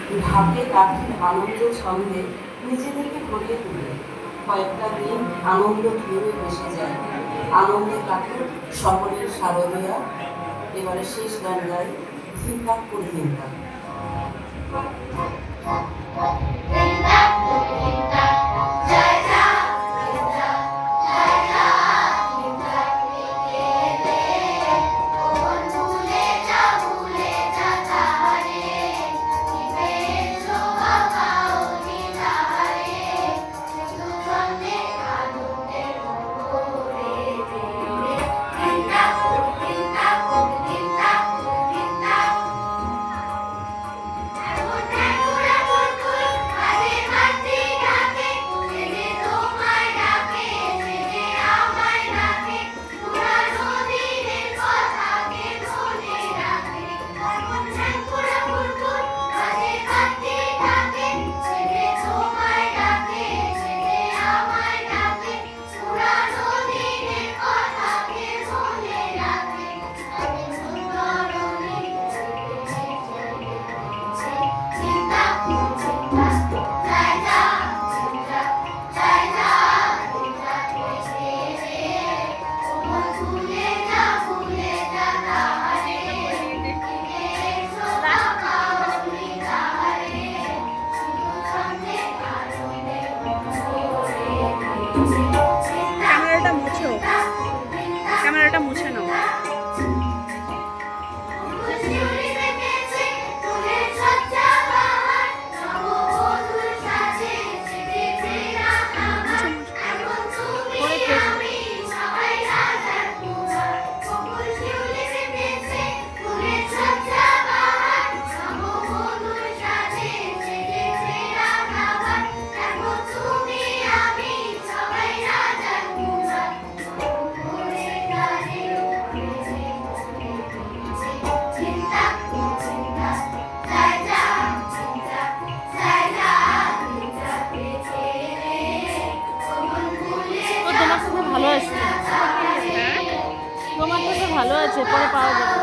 ঢাকে কাঠির আনন্দ ছন্দে নিজেদেরকে ভরিয়ে তুলে কয়েকটা দিন আনন্দ ঢেউয়ে ভেসে যায়। আনন্দে কাটে সকলের শারদীয়া। এবারে শেষ গান গাই ধিন্দাক করে ধিন্দাক। ক্যামেরাটা মুছে নাও। ভালো আছে, তোমার কাছে ভালো আছে, পরে পাওয়া যাবে।